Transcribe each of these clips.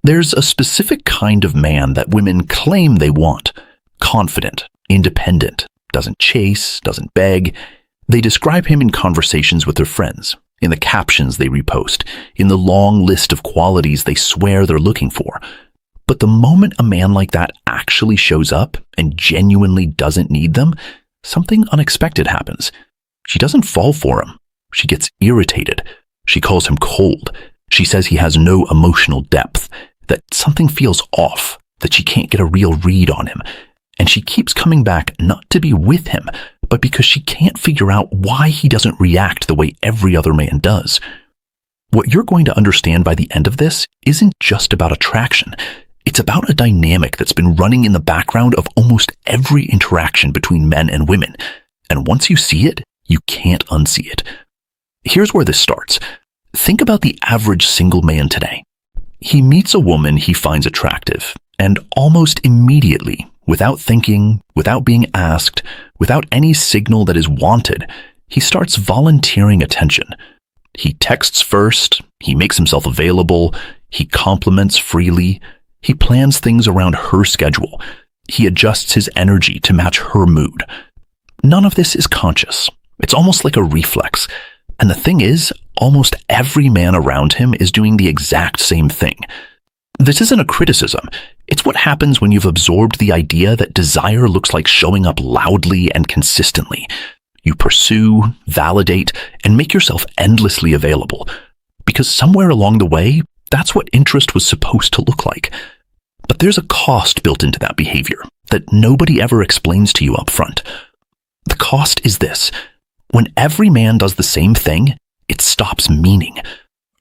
There's a specific kind of man that women claim they want. Confident, independent, doesn't chase, doesn't beg. They describe him in conversations with their friends, in the captions they repost, in the long list of qualities they swear they're looking for. But the moment a man like that actually shows up and genuinely doesn't need them, something unexpected happens. She doesn't fall for him. She gets irritated. She calls him cold. She says he has no emotional depth, that something feels off, that she can't get a real read on him. And she keeps coming back not to be with him, but because she can't figure out why he doesn't react the way every other man does. What you're going to understand by the end of this isn't just about attraction. It's about a dynamic that's been running in the background of almost every interaction between men and women. And once you see it, you can't unsee it. Here's where this starts. Think about the average single man today. He meets a woman he finds attractive, and almost immediately, without thinking, without being asked, without any signal that is wanted, he starts volunteering attention. He texts first, he makes himself available, he compliments freely, he plans things around her schedule, he adjusts his energy to match her mood. None of this is conscious. It's almost like a reflex. And the thing is, almost every man around him is doing the exact same thing. This isn't a criticism. It's what happens when you've absorbed the idea that desire looks like showing up loudly and consistently. You pursue, validate, and make yourself endlessly available. Because somewhere along the way, that's what interest was supposed to look like. But there's a cost built into that behavior that nobody ever explains to you up front. The cost is this. When every man does the same thing, it stops meaning.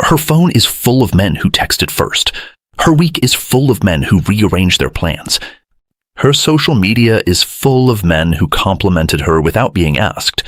Her phone is full of men who texted first. Her week is full of men who rearranged their plans. Her social media is full of men who complimented her without being asked.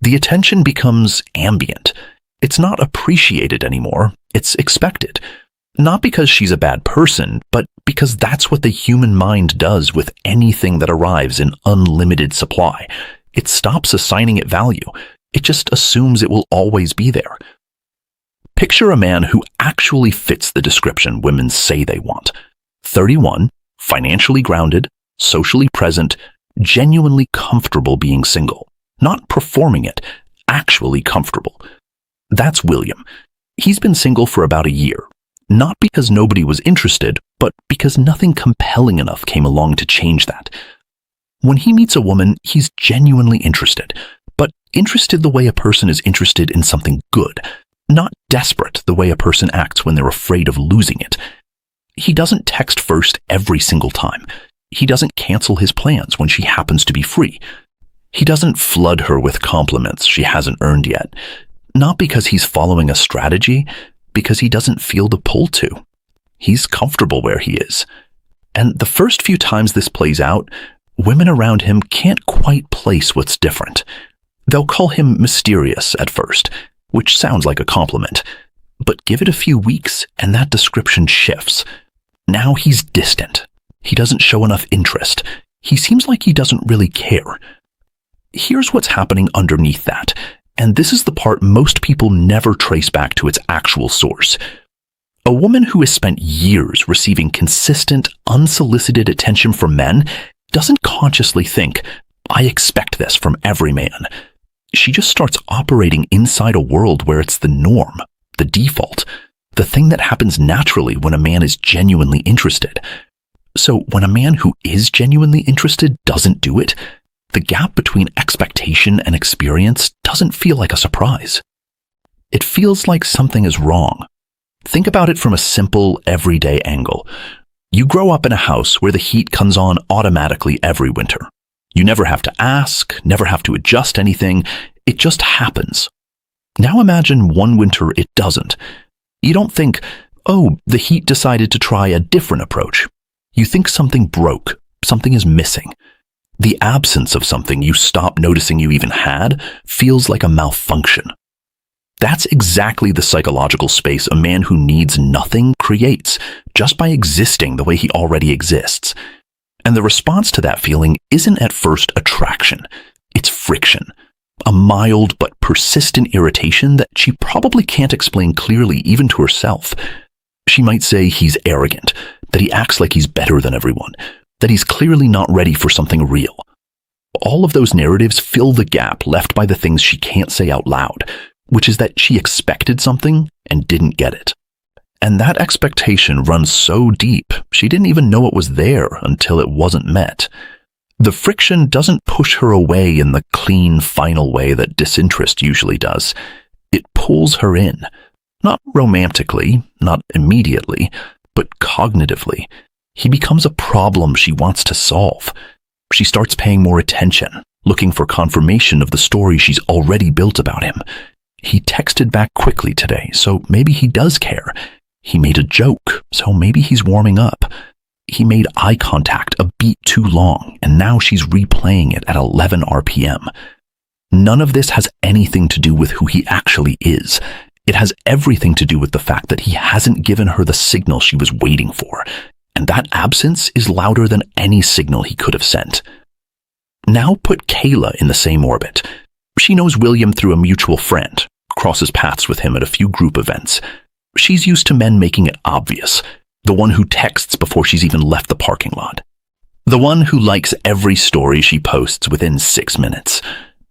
The attention becomes ambient. It's not appreciated anymore. It's expected. Not because she's a bad person, but because that's what the human mind does with anything that arrives in unlimited supply. It stops assigning it value. It just assumes it will always be there. Picture a man who actually fits the description women say they want. 31, financially grounded, socially present, genuinely comfortable being single. Not performing it, actually comfortable. That's William. He's been single for about a year. Not because nobody was interested, but because nothing compelling enough came along to change that. When he meets a woman, he's genuinely interested, but interested the way a person is interested in something good, not desperate the way a person acts when they're afraid of losing it. He doesn't text first every single time. He doesn't cancel his plans when she happens to be free. He doesn't flood her with compliments she hasn't earned yet, not because he's following a strategy, because he doesn't feel the pull to. He's comfortable where he is. And the first few times this plays out, women around him can't quite place what's different. They'll call him mysterious at first, which sounds like a compliment. But give it a few weeks and that description shifts. Now he's distant. He doesn't show enough interest. He seems like he doesn't really care. Here's what's happening underneath that, and this is the part most people never trace back to its actual source. A woman who has spent years receiving consistent, unsolicited attention from men doesn't consciously think, I expect this from every man. She just starts operating inside a world where it's the norm, the default, the thing that happens naturally when a man is genuinely interested. So when a man who is genuinely interested doesn't do it, the gap between expectation and experience doesn't feel like a surprise. It feels like something is wrong. Think about it from a simple, everyday angle. You grow up in a house where the heat comes on automatically every winter. You never have to ask, never have to adjust anything. It just happens. Now imagine one winter it doesn't. You don't think, oh, the heat decided to try a different approach. You think something broke, something is missing. The absence of something you stop noticing you even had feels like a malfunction. That's exactly the psychological space a man who needs nothing creates, just by existing the way he already exists. And the response to that feeling isn't at first attraction, it's friction. A mild but persistent irritation that she probably can't explain clearly even to herself. She might say he's arrogant, that he acts like he's better than everyone, that he's clearly not ready for something real. All of those narratives fill the gap left by the things she can't say out loud, which is that she expected something and didn't get it. And that expectation runs so deep, she didn't even know it was there until it wasn't met. The friction doesn't push her away in the clean, final way that disinterest usually does. It pulls her in. Not romantically, not immediately, but cognitively. He becomes a problem she wants to solve. She starts paying more attention, looking for confirmation of the story she's already built about him. He texted back quickly today, so maybe he does care. He made a joke, so maybe he's warming up. He made eye contact a beat too long, and now she's replaying it at 11 RPM. None of this has anything to do with who he actually is. It has everything to do with the fact that he hasn't given her the signal she was waiting for, and that absence is louder than any signal he could have sent. Now put Kayla in the same orbit. She knows William through a mutual friend, crosses paths with him at a few group events. She's used to men making it obvious, the one who texts before she's even left the parking lot. The one who likes every story she posts within 6 minutes.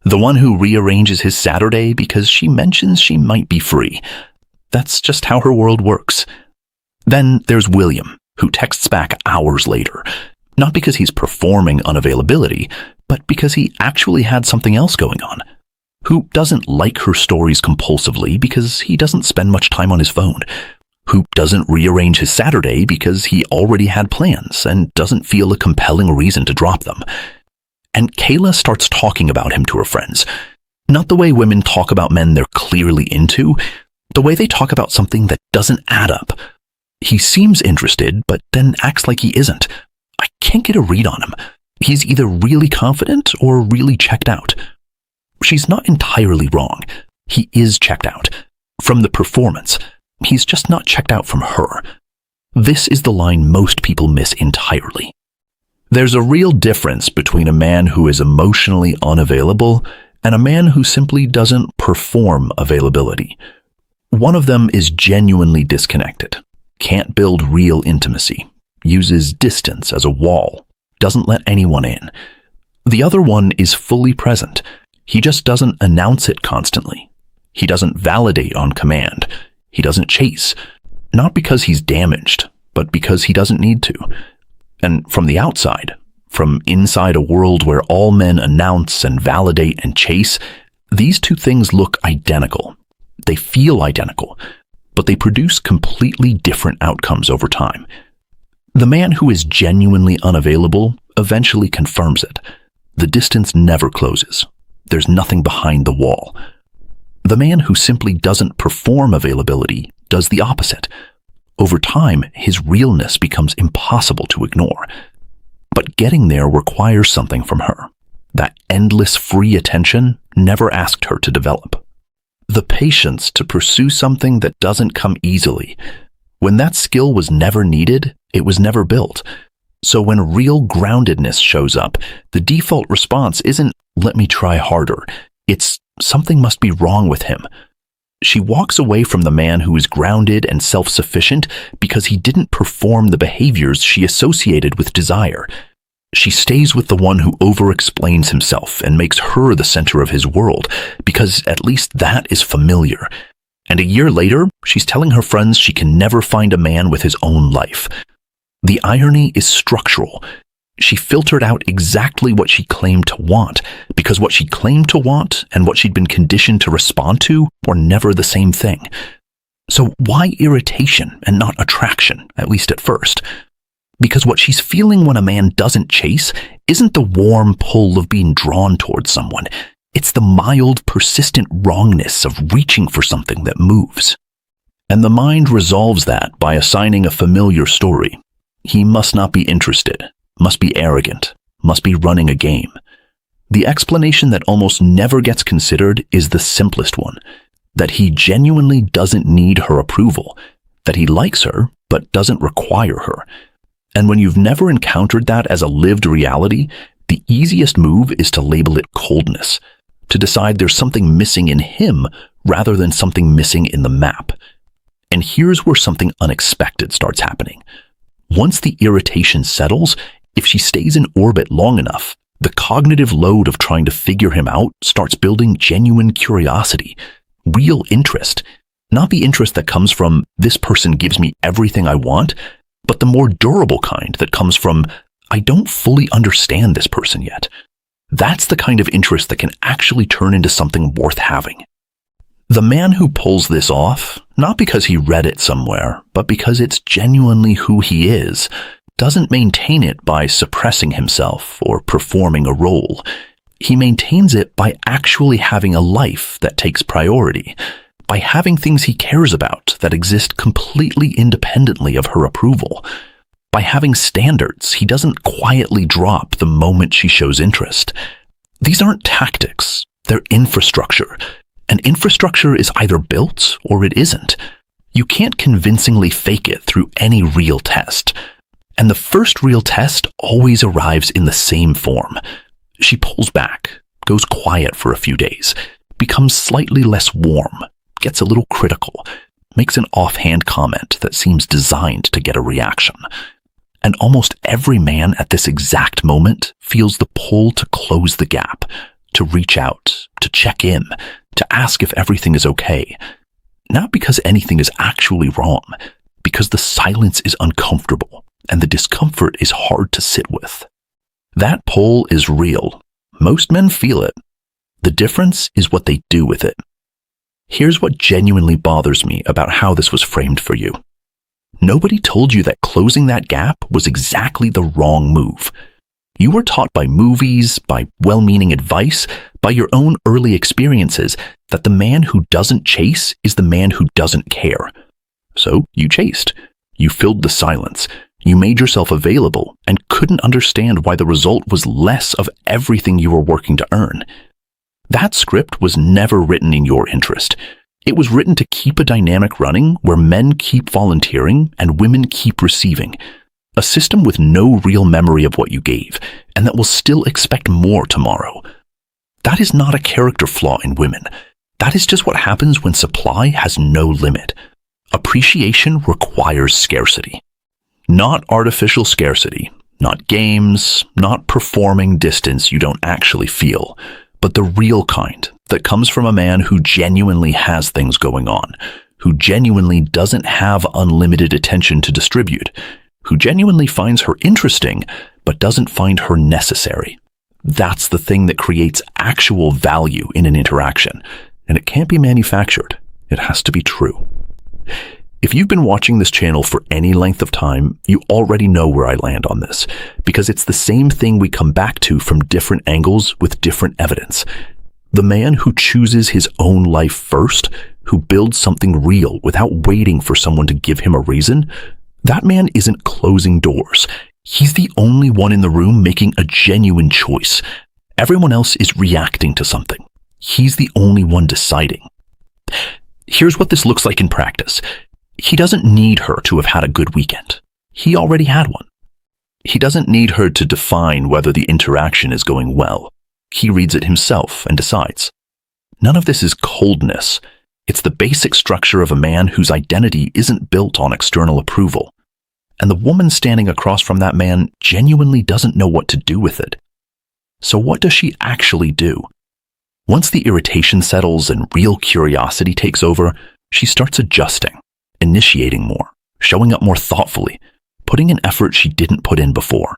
The one who rearranges his Saturday because she mentions she might be free. That's just how her world works. Then there's William, who texts back hours later, not because he's performing unavailability, but because he actually had something else going on. Who doesn't like her stories compulsively because he doesn't spend much time on his phone. Who doesn't rearrange his Saturday because he already had plans and doesn't feel a compelling reason to drop them. And Kayla starts talking about him to her friends. Not the way women talk about men they're clearly into, the way they talk about something that doesn't add up. He seems interested, but then acts like he isn't. I can't get a read on him. He's either really confident or really checked out. She's not entirely wrong. He is checked out. From the performance. He's just not checked out from her. This is the line most people miss entirely. There's a real difference between a man who is emotionally unavailable and a man who simply doesn't perform availability. One of them is genuinely disconnected, can't build real intimacy, uses distance as a wall, doesn't let anyone in. The other one is fully present. He just doesn't announce it constantly. He doesn't validate on command. He doesn't chase, not because he's damaged, but because he doesn't need to. And from the outside, from inside a world where all men announce and validate and chase, these two things look identical. They feel identical, but they produce completely different outcomes over time. The man who is genuinely unavailable eventually confirms it. The distance never closes. There's nothing behind the wall. The man who simply doesn't perform availability does the opposite. Over time, his realness becomes impossible to ignore. But getting there requires something from her. That endless free attention never asked her to develop. The patience to pursue something that doesn't come easily. When that skill was never needed, it was never built. So when real groundedness shows up, the default response isn't, "Let me try harder." It's, "Something must be wrong with him." She walks away from the man who is grounded and self-sufficient because he didn't perform the behaviors she associated with desire. She stays with the one who over-explains himself and makes her the center of his world because at least that is familiar. And a year later, she's telling her friends she can never find a man with his own life. The irony is structural. She filtered out exactly what she claimed to want, because what she claimed to want and what she'd been conditioned to respond to were never the same thing. So why irritation and not attraction, at least at first? Because what she's feeling when a man doesn't chase isn't the warm pull of being drawn towards someone. It's the mild, persistent wrongness of reaching for something that moves. And the mind resolves that by assigning a familiar story. He must not be interested. Must be arrogant, must be running a game. The explanation that almost never gets considered is the simplest one, that he genuinely doesn't need her approval, that he likes her but doesn't require her. And when you've never encountered that as a lived reality, the easiest move is to label it coldness, to decide there's something missing in him rather than something missing in the map. And here's where something unexpected starts happening. Once the irritation settles, if she stays in orbit long enough, the cognitive load of trying to figure him out starts building genuine curiosity, real interest. Not the interest that comes from, this person gives me everything I want, but the more durable kind that comes from, I don't fully understand this person yet. That's the kind of interest that can actually turn into something worth having. The man who pulls this off, not because he read it somewhere, but because it's genuinely who he is, doesn't maintain it by suppressing himself or performing a role. He maintains it by actually having a life that takes priority, by having things he cares about that exist completely independently of her approval, by having standards he doesn't quietly drop the moment she shows interest. These aren't tactics, they're infrastructure. And infrastructure is either built or it isn't. You can't convincingly fake it through any real test. And the first real test always arrives in the same form. She pulls back, goes quiet for a few days, becomes slightly less warm, gets a little critical, makes an offhand comment that seems designed to get a reaction. And almost every man at this exact moment feels the pull to close the gap, to reach out, to check in, to ask if everything is okay. Not because anything is actually wrong, because the silence is uncomfortable and the discomfort is hard to sit with. That pull is real. Most men feel it. The difference is what they do with it. Here's what genuinely bothers me about how this was framed for you. Nobody told you that closing that gap was exactly the wrong move. You were taught by movies, by well-meaning advice, by your own early experiences that the man who doesn't chase is the man who doesn't care. So you chased. You filled the silence. You made yourself available and couldn't understand why the result was less of everything you were working to earn. That script was never written in your interest. It was written to keep a dynamic running where men keep volunteering and women keep receiving. A system with no real memory of what you gave, and that will still expect more tomorrow. That is not a character flaw in women. That is just what happens when supply has no limit. Appreciation requires scarcity. Not artificial scarcity, not games, not performing distance you don't actually feel, but the real kind that comes from a man who genuinely has things going on, who genuinely doesn't have unlimited attention to distribute, who genuinely finds her interesting, but doesn't find her necessary. That's the thing that creates actual value in an interaction, and it can't be manufactured. It has to be true. If you've been watching this channel for any length of time, you already know where I land on this, because it's the same thing we come back to from different angles with different evidence. The man who chooses his own life first, who builds something real without waiting for someone to give him a reason, that man isn't closing doors. He's the only one in the room making a genuine choice. Everyone else is reacting to something. He's the only one deciding. Here's what this looks like in practice. He doesn't need her to have had a good weekend. He already had one. He doesn't need her to define whether the interaction is going well. He reads it himself and decides. None of this is coldness. It's the basic structure of a man whose identity isn't built on external approval. And the woman standing across from that man genuinely doesn't know what to do with it. So what does she actually do? Once the irritation settles and real curiosity takes over, she starts adjusting, initiating more, showing up more thoughtfully, putting in effort she didn't put in before.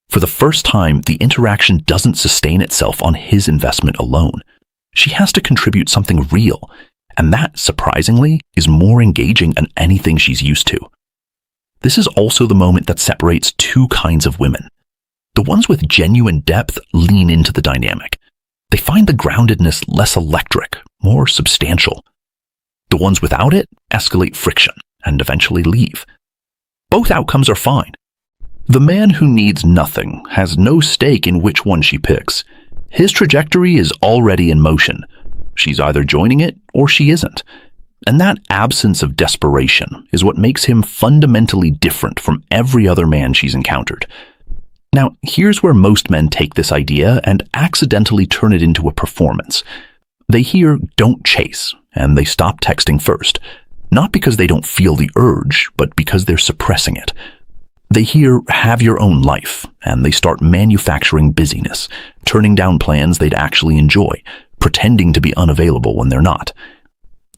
For the first time, the interaction doesn't sustain itself on his investment alone. She has to contribute something real, and that, surprisingly, is more engaging than anything she's used to. This is also the moment that separates two kinds of women. The ones with genuine depth lean into the dynamic. They find the groundedness less electric, more substantial. The ones without it escalate friction and eventually leave. Both outcomes are fine. The man who needs nothing has no stake in which one she picks. His trajectory is already in motion. She's either joining it or she isn't. And that absence of desperation is what makes him fundamentally different from every other man she's encountered. Now, here's where most men take this idea and accidentally turn it into a performance. They hear "don't chase," and they stop texting first. not because they don't feel the urge, but because they're suppressing it. They hear, "have your own life," and they start manufacturing busyness, turning down plans they'd actually enjoy, pretending to be unavailable when they're not.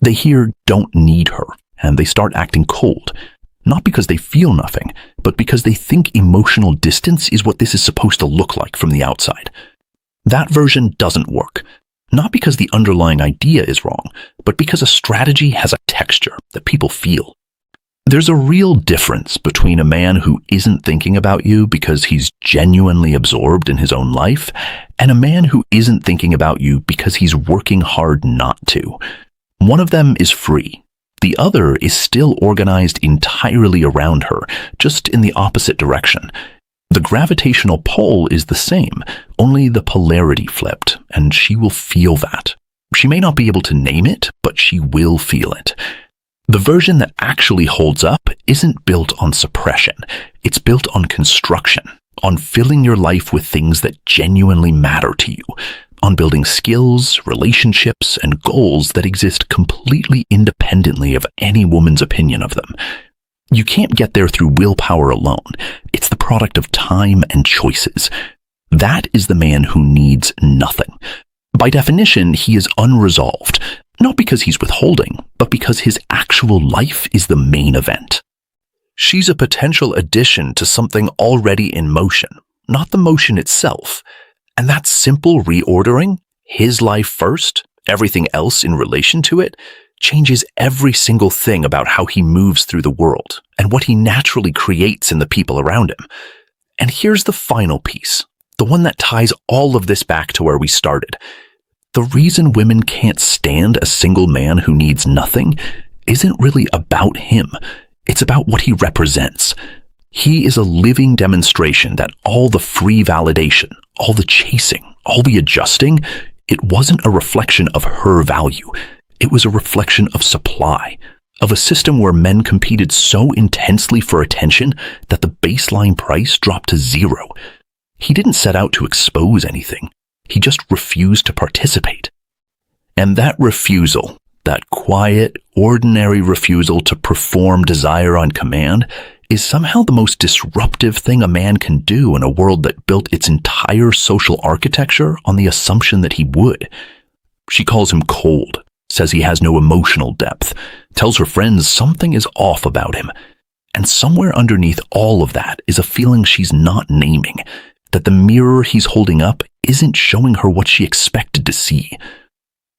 They hear, "don't need her," and they start acting cold, not because they feel nothing, but because they think emotional distance is what this is supposed to look like from the outside. That version doesn't work, not because the underlying idea is wrong, but because a strategy has a texture that people feel. There's a real difference between a man who isn't thinking about you because he's genuinely absorbed in his own life and a man who isn't thinking about you because he's working hard not to. One of them is free. The other is still organized entirely around her, just in the opposite direction. The gravitational pull is the same, only the polarity flipped, and she will feel that. She may not be able to name it, but she will feel it. The version that actually holds up isn't built on suppression. It's built on construction, on filling your life with things that genuinely matter to you, on building skills, relationships, and goals that exist completely independently of any woman's opinion of them. You can't get there through willpower alone. It's the product of time and choices. That is the man who needs nothing. By definition, he is unresolved, not because he's withholding, but because his actual life is the main event. She's a potential addition to something already in motion, not the motion itself. And that simple reordering, his life first, everything else in relation to it, changes every single thing about how he moves through the world and what he naturally creates in the people around him. And here's the final piece, the one that ties all of this back to where we started. The reason women can't stand a single man who needs nothing isn't really about him. It's about what he represents. He is a living demonstration that all the free validation, all the chasing, all the adjusting, it wasn't a reflection of her value. It was a reflection of supply, of a system where men competed so intensely for attention that the baseline price dropped to zero. He didn't set out to expose anything. He just refused to participate. And that refusal, that quiet, ordinary refusal to perform desire on command, is somehow the most disruptive thing a man can do in a world that built its entire social architecture on the assumption that he would. She calls him cold, says he has no emotional depth, tells her friends something is off about him. And somewhere underneath all of that is a feeling she's not naming, that the mirror he's holding up isn't showing her what she expected to see.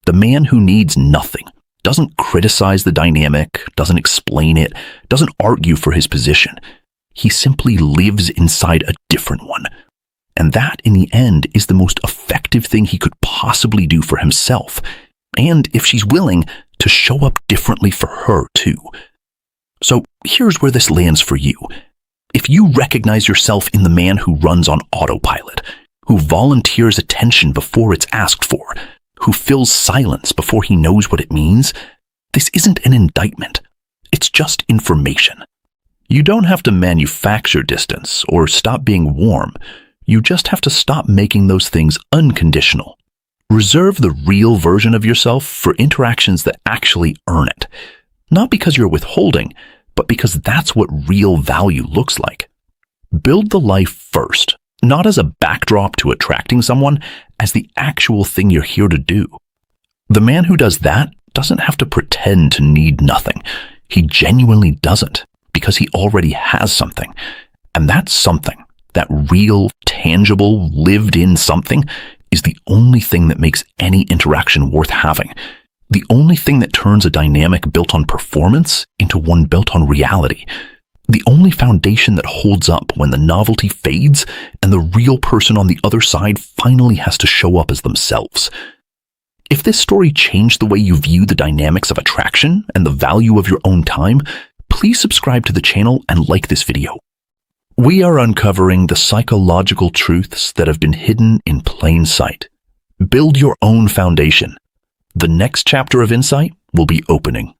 The man who needs nothing doesn't criticize the dynamic, doesn't explain it, doesn't argue for his position. He simply lives inside a different one. And that, in the end, is the most effective thing he could possibly do for himself. And, if she's willing, to show up differently for her, too. So, here's where this lands for you. If you recognize yourself in the man who runs on autopilot, who volunteers attention before it's asked for, who fills silence before he knows what it means, this isn't an indictment. It's just information. You don't have to manufacture distance or stop being warm. You just have to stop making those things unconditional. Reserve the real version of yourself for interactions that actually earn it. Not because you're withholding, but because that's what real value looks like. Build the life first, not as a backdrop to attracting someone, as the actual thing you're here to do. The man who does that doesn't have to pretend to need nothing. He genuinely doesn't, because he already has something. And that something, that real, tangible, lived-in something, is the only thing that makes any interaction worth having. The only thing that turns a dynamic built on performance into one built on reality. The only foundation that holds up when the novelty fades and the real person on the other side finally has to show up as themselves. If this story changed the way you view the dynamics of attraction and the value of your own time, please subscribe to the channel and like this video. We are uncovering the psychological truths that have been hidden in plain sight. Build your own foundation. The next chapter of insight will be opening.